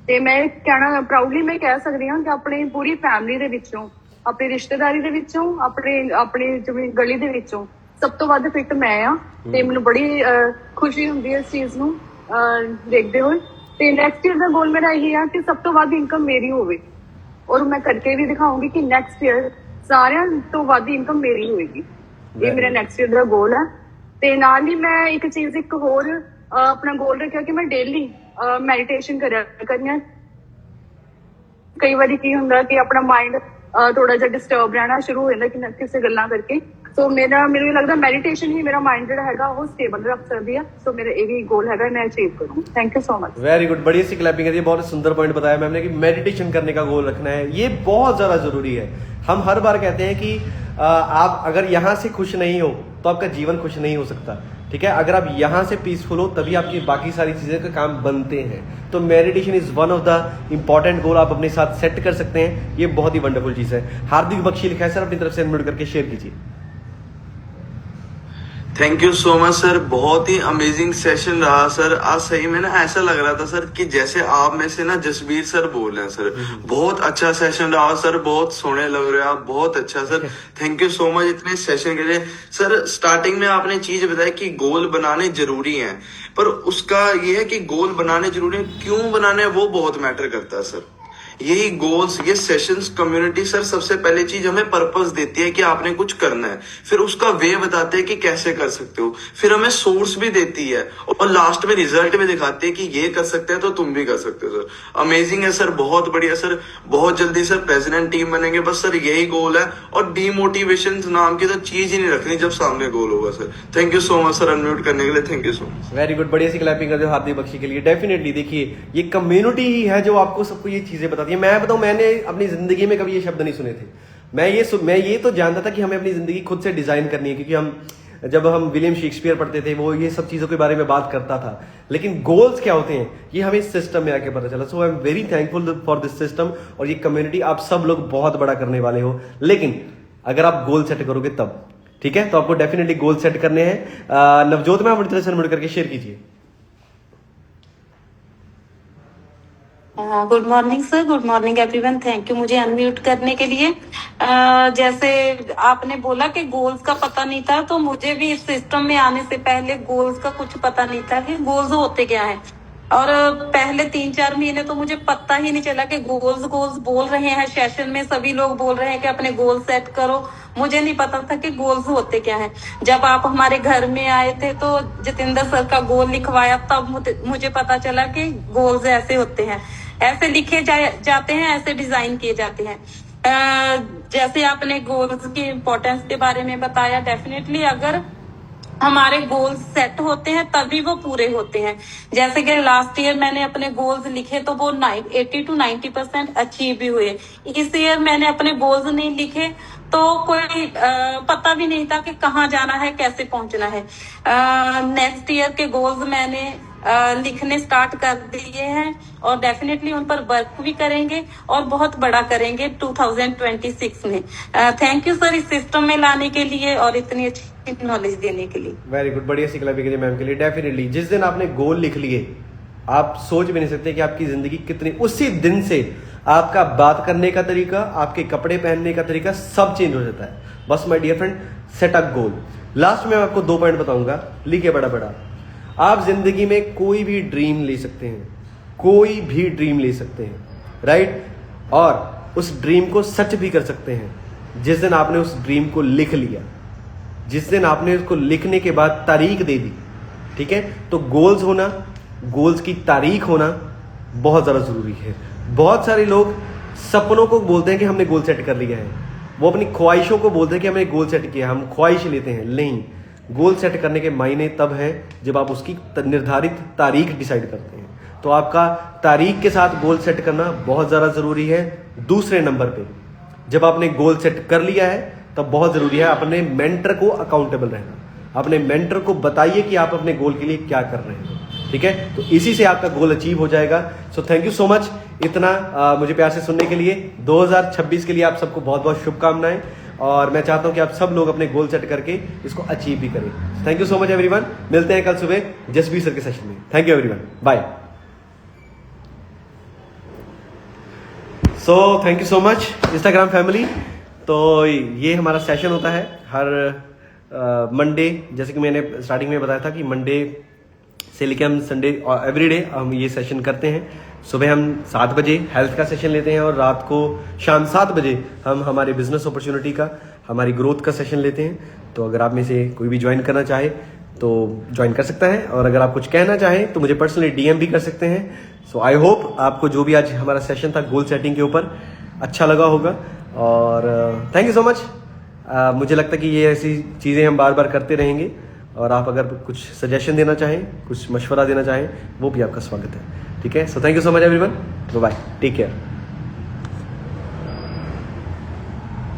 ਤੇ ਮੈਂ ਕਹਿਣਾ ਪ੍ਰਾਊਡਲੀ ਮੈਂ ਕਹਿ ਸਕਦੀ ਹਾਂ ਕਿ ਆਪਣੀ ਪੂਰੀ ਫੈਮਿਲੀ ਦੇ ਵਿੱਚੋਂ, ਆਪਣੀ ਰਿਸ਼ਤੇਦਾਰੀ ਦੇ ਵਿੱਚੋਂ, ਆਪਣੇ ਜਿਵੇਂ ਗਲੀ ਦੇ ਵਿੱਚੋਂ ਸਭ ਤੋਂ ਵੱਧ ਫਿੱਟ ਮੈਂ ਆ। ਤੇ ਮੈਨੂੰ ਬੜੀ ਖੁਸ਼ੀ ਹੁੰਦੀ ਹੈ ਇਸ ਚੀਜ਼ ਨੂੰ ਦੇਖਦੇ ਹੋਏ। ਤੇ ਨੈਕਸਟ ਈਅਰ ਦਾ ਗੋਲ ਮੇਰਾ ਇਹੀ ਆ ਕਿ ਸਭ ਤੋਂ ਵੱਧ ਇਨਕਮ ਮੇਰੀ ਹੋਵੇ, ਔਰ ਮੈਂ ਕਰਕੇ ਵੀ ਦਿਖਾਉਂਗੀ ਕਿ ਨੈਕਸਟ ਈਅਰ ਸਾਰਿਆਂ ਤੋਂ ਵੱਧ ਇਨਕਮ ਮੇਰੀ ਹੋਏਗੀ। ਇਹ ਮੇਰਾ ਨੈਕਸਟ ਈਅਰ ਦਾ ਗੋਲ ਹੈ। ਤੇ ਨਾਲ ਹੀ ਮੈਂ ਇੱਕ ਹੋਰ ਆਪਣਾ ਗੋਲ ਰੱਖਿਆ ਕਿ ਮੈਂ ਡੇਲੀ ਮੈਡੀਟੇਸ਼ਨ ਕਰਨੀ ਹੈ ਕਈ ਵਾਰੀ ਕੀ ਹੁੰਦਾ ਕਿ ਆਪਣਾ ਮਾਈਂਡ ਥੋੜਾ ਜਿਹਾ ਡਿਸਟਰਬ ਰਹਿਣਾ ਸ਼ੁਰੂ ਹੋ ਜਾਂਦਾ ਕਿ ਕਿਸੇ ਗੱਲਾਂ ਕਰਕੇ। ਸੋ ਮੈਨੂੰ ਲੱਗਦਾ ਮੈਡੀਟੇਸ਼ਨ ਹੀ ਮੇਰਾ ਮਾਈਂਡ ਜਿਹੜਾ ਹੈਗਾ ਉਹ ਸਟੇਬਲ ਰੱਖ ਸਕਦੀ ਆ। ਸੋ ਮੇਰਾ ਇਹ ਵੀ ਗੋਲ ਹੈਗਾ, मैं अचीव करूँ। Thank you so much. Very good, बढ़िया सी क्लैपिंग करिए। बहुत सुंदर पॉइंट बताया मैम ने कि मेडिटेशन करने का गोल रखना है, ये बहुत ज्यादा जरूरी है। हम हर बार कहते हैं कि आप अगर यहाँ से खुश नहीं हो तो आपका जीवन खुश नहीं हो सकता, ठीक है। अगर आप यहाँ से पीसफुल हो तभी आपकी बाकी सारी चीजें का काम बनते हैं। तो meditation is one of the important गोल आप अपने साथ सेट कर सकते हैं। ये बहुत ही वंडरफुल चीज है। हार्दिक बख्शी लिखा है सर, अपनी तरफ से अनम्यूट करके शेयर कीजिए। Thank you so much sir, बहुत ही अमेजिंग सेशन रहा सर। आज सही में ना ऐसा लग रहा था सर कि जैसे आप में से ना जसबीर सर बोल रहे हैं सर। बहुत अच्छा सेशन रहा सर, बहुत सोने लग रहे हैं आप, बहुत अच्छा sir. Thank you so much इतने सेशन के लिए सर। स्टार्टिंग में आपने चीज बताई कि गोल बनाने जरूरी है, पर उसका ये है कि गोल बनाने जरूरी है, क्यों बनाने वो बहुत मैटर करता है सर। यही गोल्स, ये सेशंस, कम्युनिटी सर सबसे पहले चीज हमें पर्पस देती है कि आपने कुछ करना है, फिर उसका वे बताते हैं कि कैसे कर सकते हो, फिर हमें सोर्स भी देती है और लास्ट में रिजल्ट भी दिखाती है कि ये कर सकते हैं तो तुम भी कर सकते हो सर। अमेजिंग है सर, बहुत बढ़िया सर। बहुत जल्दी सर प्रेसिडेंट टीम बनेंगे, बस सर यही गोल है। और डीमोटिवेशन नाम की तो चीज ही नहीं रखनी जब सामने गोल होगा sir. Thank you so much sir unmute करने के लिए, thank you so much. Very good, बढ़िया सी क्लैपिंग कर दो हार्दिक बख्शी के लिए। डेफिनेटली देखिए ये कम्युनिटी ही है जो आपको सबको ये चीजें बताती है। मैं बताऊं, मैंने अपनी जिंदगी में कभी ये शब्द नहीं सुने थे। मैं ये तो जानता था कि हमें अपनी जिंदगी खुद से डिजाइन करनी है, क्योंकि जब हम विलियम शेक्सपियर पढ़ते थे वो ये सब चीजों के बारे में बात करता था। लेकिन गोल्स क्या होते हैं ये हमें इस सिस्टम में आके पता चला। So I am very thankful for this system. और ये कम्युनिटी आप सब लोग बहुत बड़ा करने वाले हो, लेकिन अगर आप गोल सेट करोगे तब, ठीक है। तो आपको डेफिनेटली गोल सेट करने हैं। नवजोत में आप मुड़ करके शेयर कीजिए। Good morning sir, good morning everyone. Thank you मुझे अनम्यूट करने के लिए। जैसे आपने बोला कि गोल्स का पता नहीं था, तो मुझे भी इस सिस्टम में आने से पहले गोल्स का कुछ पता नहीं था कि गोल्स होते क्या है। और पहले 3-4 महीने तो मुझे पता ही नहीं चला कि गोल्स बोल रहे हैं सेशन में, सभी लोग बोल रहे हैं कि अपने गोल सेट करो। मुझे नहीं पता था कि गोल्स होते क्या है। जब आप हमारे घर में आए थे तो जितेंद्र सर का गोल लिखवाया, तब मुझे पता चला कि गोल्स ऐसे होते हैं, ऐसे लिखे जाते हैं, ऐसे डिजाइन किए जाते हैं। जैसे आपने गोल्स की इम्पोर्टेंस के बारे में बताया, डेफिनेटली अगर हमारे गोल्स सेट होते हैं तभी वो पूरे होते हैं। जैसे कि लास्ट ईयर मैंने अपने गोल्स लिखे तो वो 80 to 90% अचीव भी हुए। इस ईयर मैंने अपने गोल्स नहीं लिखे तो कोई पता भी नहीं था कि कहाँ जाना है, कैसे पहुंचना है। नेक्स्ट ईयर के गोल्स मैंने लिखने स्टार्ट कर दिए हैं और डेफिनेटली उन पर वर्क भी करेंगे और बहुत बड़ा करेंगे 2026 में। थैंक यू सर इस सिस्टम में लाने के लिए और इतनी अच्छी नॉलेज देने के लिए। वेरी गुड, बढ़िया सी क्लैपिंग करिए मैम के लिए। डेफिनेटली जिस दिन आपने गोल लिख लिए, आप सोच भी नहीं सकते कि आपकी जिंदगी कितनी, उसी दिन से आपका बात करने का तरीका, आपके कपड़े पहनने का तरीका सब चेंज हो जाता है। बस my dear friend, set a goal. Last में मैं आपको 2 पॉइंट बताऊंगा, लिखिए बड़ा बड़ा। आप जिंदगी में कोई भी ड्रीम ले सकते हैं, कोई भी ड्रीम ले सकते हैं, राइट। और उस ड्रीम को सच भी कर सकते हैं जिस दिन आपने उस ड्रीम को लिख लिया, जिस दिन आपने उसको लिखने के बाद तारीख दे दी, ठीक है। तो गोल्स होना, गोल्स की तारीख होना बहुत ज्यादा जरूरी है। बहुत सारे लोग सपनों को बोलते हैं कि हमने गोल सेट कर लिया है, वो अपनी ख्वाहिशों को बोलते हैं कि हमने गोल सेट किया, हम ख्वाहिश लेते हैं। नहीं, गोल सेट करने के मायने तब है जब आप उसकी निर्धारित तारीख डिसाइड करते हैं। तो आपका तारीख के साथ गोल सेट करना बहुत ज्यादा जरूरी है। दूसरे नंबर पे जब आपने गोल सेट कर लिया है तब बहुत जरूरी है अपने मेंटर को अकाउंटेबल रहना। अपने मेंटर को बताइए कि आप अपने गोल के लिए क्या कर रहे हैं, ठीक है। तो इसी से आपका गोल अचीव हो जाएगा। सो थैंक यू सो मच इतना मुझे प्यार से सुनने के लिए। 2026 के लिए आप सबको बहुत बहुत शुभकामनाएं और मैं चाहता हूं कि आप सब लोग अपने गोल सेट करके इसको अचीव भी करें। Thank you so much everyone. मिलते हैं कल सुबह जसबीर सर के सेशन में। Thank you everyone, bye. So thank you so much Instagram family. तो ये हमारा सेशन होता है हर मंडे, जैसे कि मैंने स्टार्टिंग में बताया था कि मंडे से लेकर हम संडे एवरीडे हम ये सेशन करते हैं। सुबह हम 7 बजे हेल्थ का सेशन लेते हैं और रात को शाम 7 बजे हम हमारे बिजनेस अपॉर्चुनिटी का, हमारी ग्रोथ का सेशन लेते हैं। तो अगर आप में से कोई भी ज्वाइन करना चाहे तो ज्वाइन कर सकता है। और अगर आप कुछ कहना चाहें तो मुझे पर्सनली डीएम भी कर सकते हैं। सो आई होप आपको जो भी आज हमारा सेशन था गोल सेटिंग के ऊपर अच्छा लगा होगा, और थैंक यू सो मच। मुझे लगता है कि ये ऐसी चीज़ें हम बार बार करते रहेंगे, और आप अगर कुछ सजेशन देना चाहें, कुछ मशवरा देना चाहें, वो भी आपका स्वागत है। ठीक है, so thank you so much everyone, bye bye, take care.